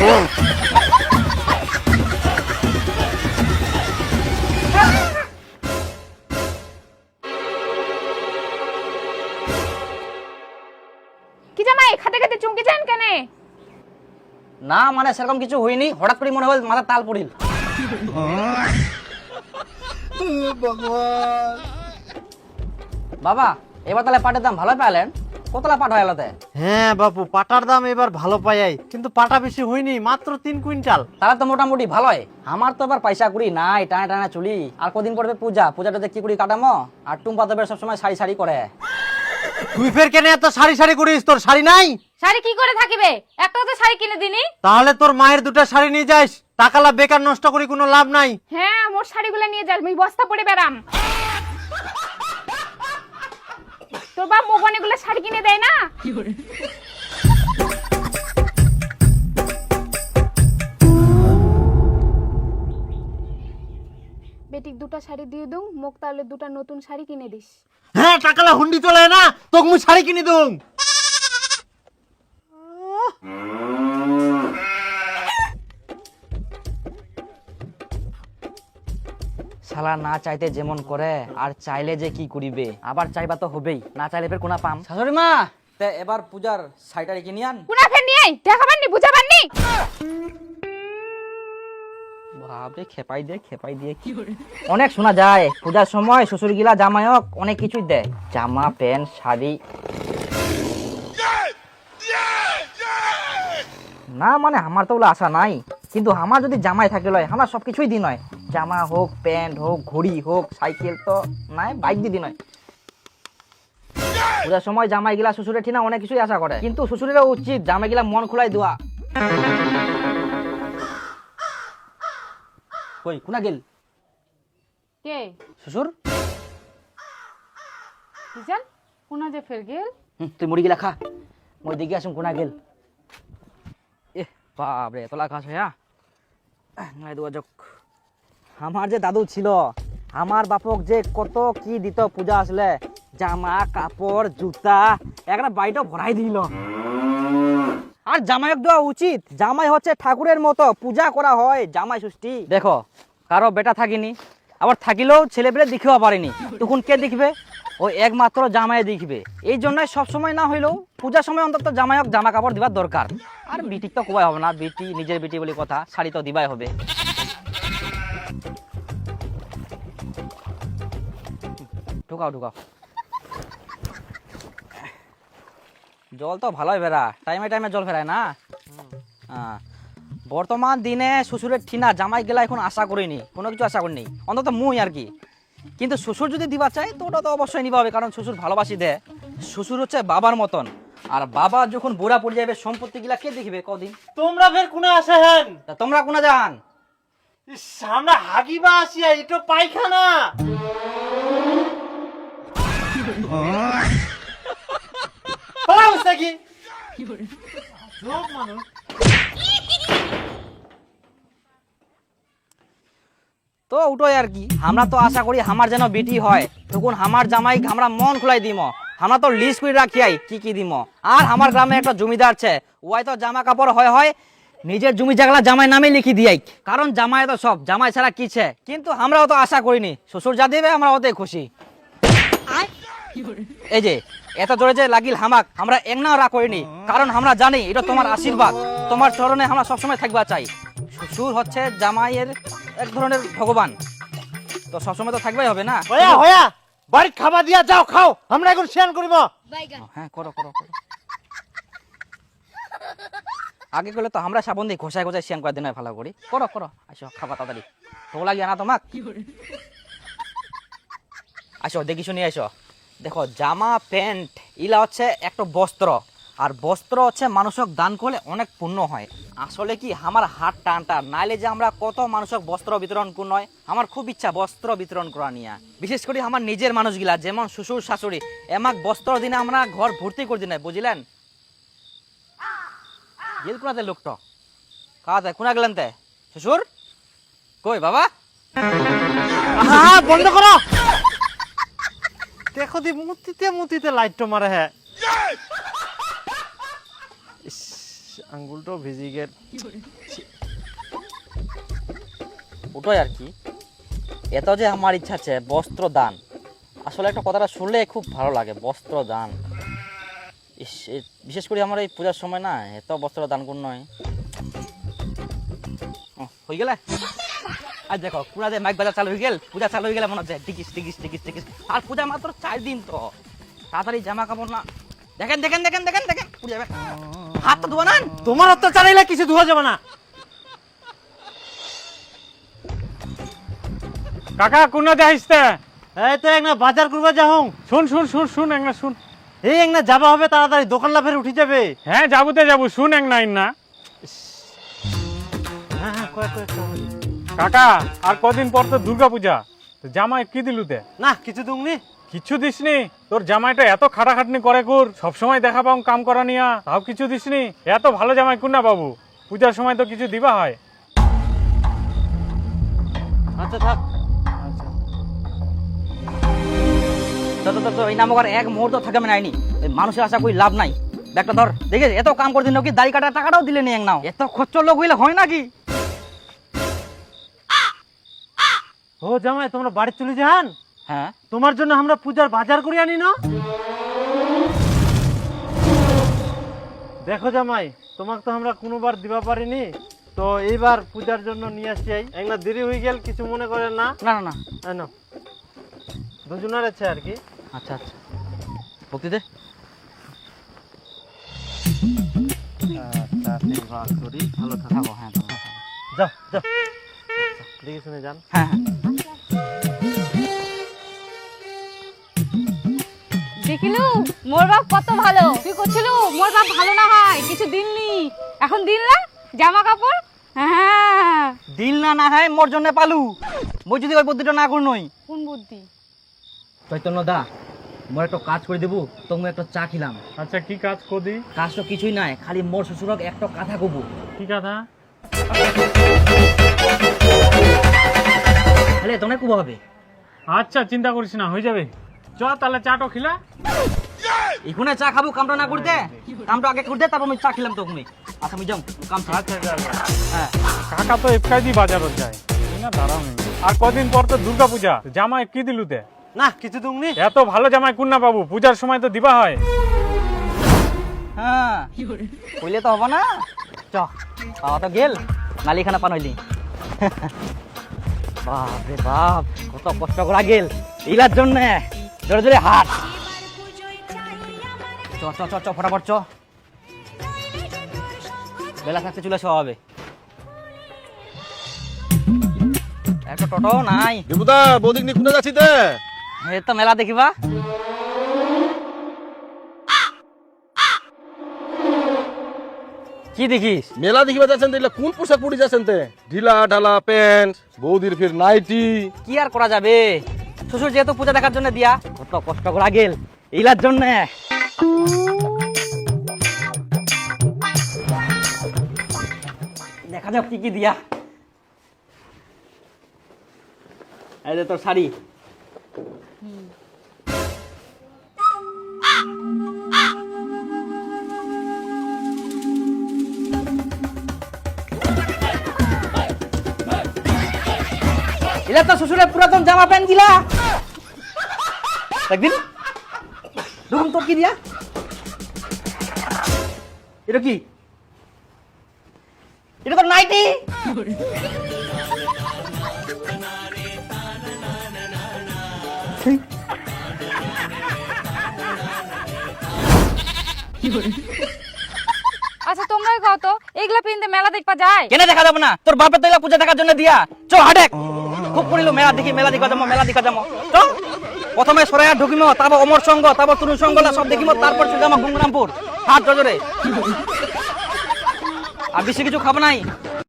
কি জামাই খাতে খাতে চমকে যান কেন? না মানে সেরকম কিছু হয়নি, হঠাৎ করে মনে হল মাথা তাল পড়িল। বাবা এবার তাহলে পাটের দাম ভালো পাইলেন, কতলা পাট হয় এলাতে? হ্যাঁ বাপু, পাটার দাম এবার ভালো পাই, কিন্তু পাটা বেশি হয়নি, মাত্র 3 কুইন্টাল। তাহলে তো মোটামুটি ভালোই। আমার তো এবার পয়সা কুড়ি নাই, টানা টানা চুলি, আর কদিন পড়বে পূজা, পূজাটাতে কি কুড়ি কাটামো। আর টুম্পা তো সবসময় শাড়ি শাড়ি করে। তুই ফের কেন এত শাড়ি শাড়ি করিস? তোর শাড়ি নাই? শাড়ি কি করে থাকিবে, একটাও তো শাড়ি কিনে দিনি। তাহলে তোর মায়ের 2টা শাড়ি নিয়ে যাস, টাকালা বেকার নষ্ট করি কোনো লাভ নাই। হ্যাঁ মোর শাড়িগুলো নিয়ে যাস, আমি বস্তা পরে বেরাম। তোর বাপ মোবাইলগুলো শাড়ি কিনে দেয় না? বেটিক 2টা শাড়ি দিয়ে দুম, মোক তাহলে 2টা নতুন শাড়ি কিনে দিস। হ্যাঁ টাকালা হুন্ডি চলে না, তোকে মুই শাড়ি কিনে দুম। শালা না চাইতে যেমন করে, আর চাইলে যে কি করিবে, আবার চাইবা তো হবেই, না চাইলে ফের কোনা পাম। শাশুড়ি মা তে এবার পূজার শাড়িটা রেখে নিয়ে আন। কোনা ফের নিয়ে আই, দেখাবার নি বুঝাবার নি। বাপরে খেপাই দিয়ে কি অনেক শোনা যায় পূজার সময় শ্বশুর গিলা জামাইক অনেক কিছুই দেয়, জামা প্যান্ট শাড়ি। না মানে আমার তো ওগুলো আশা নাই, কিন্তু আমার যদি জামাই থাকে লয় আমরা সবকিছুই দিন হয়, জামা হোক প্যান্ট হোক ঘড়ি হোক সাইকেল তো নাই, বাইক দিয়ে দিন হয়। পূজার সময় জামাই গিলা শ্বশুরের ঠিনা অনেক কিছুই আশা করে, কিন্তু শ্বশুরেরও উচিত জামাই গিলা মন খোলাই দেওয়া। কই কোনা গেল কে শ্বশুর? কিজান কোনা যে ফের গেল। তুই মুড়ি গিলা খা, মই দেখি আসুন কোনা গেল। এ বাপরে তোলা খাস হ্যাঁ। আমার যে দাদু ছিল, আমার বাপক যে কত কি দিত পূজা আসলে, জামা কাপড় জুতা একটা বাড়িটা ভরাই দিল। আর জামাইক দেওয়া উচিত, জামাই হচ্ছে ঠাকুরের মতো, পূজা করা হয় জামাই ষষ্ঠী। দেখো কারো বেটা থাকিনি, আবার থাকিলেও ছেলেপেলে দেখিও পারেনি, তখন কে দেখবে? ওই একমাত্র জামাই দেখবে। এই জন্যই সবসময় না হইলেও পূজার সময় অন্তত জামাইক জামা কাপড় দিবার দরকার। আর বিটি তো কোবাই হবে না, বিটি নিজের বিটি বলে কথা, শাড়ি তো দিবাই হবে। ঢুকাও জল তো ভালোই বেড়া, টাইমে টাইমে জল ফেরায় না। বর্তমান দিনে শ্বশুরের ঠিনা জামাই গেলা এখন আশা করিনি, কোনো কিছু আশা করিনি, অন্তত মুই আর কি। কিন্তু শ্বশুর যদি দিবা চাই তো ওটা তো অবশ্যই নিবা হবে, কারণ শ্বশুর ভালোবাসি দেয়। শ্বশুর হচ্ছে বাবার মতন, আর বাবা যখন বুড়া পড়ে যাবে সম্পত্তি গিলা কে দেখবে কদিন? তোমরা ফের কোনা আসে হেন? তোমরা কোনা যান? আমরা হাগিবা আসিয়া, এটা পায়খানা। তো ওটাই আর কি, আমরা তো আশা করি আমার যেন বেটি হয়, তখন আমার জামাই আমরা মন খুলাই দিম, আমরা তো লিস্ট করে রাখিয়াই কি কি দিম। আর আমার গ্রামে একটা জমিদার আছে, ওই তো জামা কাপড় হয় নিজের জমি জায়গা জামাই নামে লিখি দিয়াই, কারণ জামাই তো সব, জামাই ছাড়া কিছে। কিন্তু আমরাও তো আশা করিনি, শ্বশুর যা দেবে আমরা ওতে খুশি। এই যে এত জোরে যে লাগিল হামাক, আমরা একনাও রা করিনি, কারণ আমরা জানি এটা তোমার আশীর্বাদ, তোমার চরণে আমরা সবসময় থাকবা চাই। শ্বশুর হচ্ছে জামাইয়ের এক ধরনের ভগবান, তো সবসময় তো থাকবাই হবে না। হয়া বাড়ি খাবার দিয়া যাও, খাও, আমরা এখন শেয়ার করিব। হ্যাঁ করো। আগে করলে তো আমরা সাবন দিয়ে ঘষায় শ্যান করে দিন ভালো করি। করো আসো খাবা তাড়াতাড়ি, তো লাগিয়ে না তোমাক। আসো দেখি শুনি আসো। দেখো জামা প্যান্ট ইলা হচ্ছে একটা বস্ত্র, আর বস্ত্র হচ্ছে মানুষক দান করলে অনেক পুণ্য হয়। আসলে কি আমার হাত টানটা নাইলে যে আমরা কত মানুষক বস্ত্র বিতরণ কোন নয়, আমার খুব ইচ্ছা বস্ত্র বিতরণ করা নিয়ে। বিশেষ করে আমার নিজের মানুষগুলা যেমন শ্বশুর শাশুড়ি, এমাক বস্ত্র দিনে আমরা ঘর ভর্তি করে দিনে, বুঝলেন? গেল কোনাতে লোকটা কাতে কোনা গেলেন তে শ্বশুর কই বাবা? বন্ধ করো, দেখো দি মুতিতে লাইট মারে। হ্যাঁ আঙ্গুলটাও ভিজে গেল। ওটাই আর কি, এত যে আমার ইচ্ছা আছে বস্ত্র দান। আসলে একটা কথাটা শুনলে খুব ভালো লাগে, বস্ত্র দান। বিশেষ করে আমার এই পূজার সময় না এত বস্ত্র দান কোন নয়। হয়ে গেলে আর দেখো পুরাতে মাইক বাজার চালু হয়ে গেল, পূজা চালু হয়ে গেলে মনে হচ্ছে টিকিস টিকিস টিকিস টিকিস। আর পূজা মাত্র 4 দিন, তো তাড়াতাড়ি জামা কাপড় না। দেখেন দেখেন দেখেন দেখেন দেখেন পূজা হাত তো ধোয়া না। তোমার অত্যাচার এলে কিছু ধোয়া যাবে না। কাকা কোনা যাইছতে? এই তো এক না বাজার করবা যাও। শুন শুন শুন শুন এক না শুন। এই এক না যাবা হবে তাড়াতাড়ি, দোকান লাফের উঠে যাবে। হ্যাঁ যাবতে যাবো, শুন এক না না। হ্যাঁ হ্যাঁ কয়েক কয়েক কাকা আর কদিন পর তো দুর্গা পূজা, তো জামাই কি দিলুতে? না কিছু দুংনি। কিছু দিসনি? তোর জামাইটা এত খাটাখাটনি করে কুর, সবসময় দেখা পাও কাম করা নিয়া, তাও কিছু দিসনি? এত ভালো জামাই কুন না বাবু, পূজার সময় তো কিছু দিবা হয়। আচ্ছা থাক। এই নামক আর এক মুহূর্ত থাকে আমি নাইনি। মানুষের আশা করি লাভ নাই। ব্যাগটা ধর, দেখে এত কাম করে দিন কি দাড়ি কাটার টাকাটাও দিলে নেই নাও। এত খরচ লোক হইলে হয় নাকি? ও জামাই তোমরা বাড়ি চলে যান? হ্যাঁ তোমার জন্য আমরা পূজার বাজার করে আনি না। দেখো জামাই, তোমাকে তো আমরা কোনোবার দিবা পারিনি, তো এইবার পূজার জন্য নিয়ে আসছি। এক না দেরি হয়ে গেল, কিছু মনে করেন না। না না না। না দুজনের আছে আর কি। আচ্ছা আচ্ছা ভক্তি দে। ভালো থাকো। হ্যাঁ যাও যাও, দেখে শুনে যান। হ্যাঁ হ্যাঁ। দেখিলু মোর বাপ কত ভালো। তুই করছিল মোর বাপ ভালো না হয় কিছু দিননি, এখন দিন না জামা কাপড়। হ্যাঁ দিল না না হয় মোর জন্য পালু। মই যদি ওই বুদ্ধিটা না কর নই। কোন বুদ্ধি? চৈতন্য দা, মোর একটা কাজ করে দেবো, তুমি একটা চা খিলাম। আচ্ছা কি কাজ কদি? কাজ তো কিছুই নাই, খালি মোর শ্বশুরক একটা কথা কব। কি কথা? তাহলে তোমরা কব হবে? আচ্ছা চিন্তা করিস না, হয়ে যাবে। চ তাহলে চাটো খিলা। এখানে চা খাবো, কামটা না করতে, কামটা আগে করতে তারপর আমি চা খিলাম তো তুমি। আচ্ছা আমি যাও কাম। আচ্ছা যা যা। হ্যাঁ কাকা তো এফকাইদি বাজারত যায় না, দাঁড়াও নি। আর কদিন পর তো দুর্গা পূজা, জামাই কি দিলুতে? না কিছু দুংনি। এত ভালো জামাই কুন না বাবু, পূজার সময় তো দিবা হয়। হ্যাঁ কইলে তো হবো না। চ পাওয়া তো গেল, নালিখানা পান হইলি। বাপ রে বাপ, কত কষ্ট করা গেল ইলার জন্য। জোরে জোরে হাত। চ চ চ চ ফটাফট চ, বেলা থাকতে চলে আসা হবে। একটা টোটো নাই। দেবুদা বৌদিক নিয়ে খুঁজে যাচ্ছি তে। এই তো মেলা দেখিবা। কি দেখিস? মেলা দেখিবা যাচ্ছেন তো, কোন পোশাক পরে যাচ্ছেন তে? ঢিলা ঢালা প্যান্ট, বৌদির ফির নাইটি। কি আর করা যাবে, শ্বশুর যেহেতু পূজা দেখার জন্য দিয়া, কত কষ্ট করা গেল ইলার জন্য। দেখা যাক কি কি দিয়া। এই যে তোর শাড়ি। এলা তো শ্বশুরের পুরাতন জামা প্যান্ট দিলা একদিন। দেখুন তোর কি দিয়া, এটা কি? এটা তো নাইটি। আচ্ছা তোমরাই কত এগুলা পিনতে মেলা দেখবা যায়? কেন দেখা যাবে না? তোর বাপের তো এলা পূজা দেখার জন্য দিয়া। চল হাটেক খুব পড়িল মেলা দেখি, মেলা দেখা যাবো, মেলা দেখা যাবো। চল প্রথমে সরাইয়া ঢুকিম, তারপর অমর সঙ্গ, তারপর তরুণ সঙ্গ সব দেখিম, তারপর চলে যাবো গুমরামপুর হাট বাজারে। আর বেশি কিছু খাবো নাই,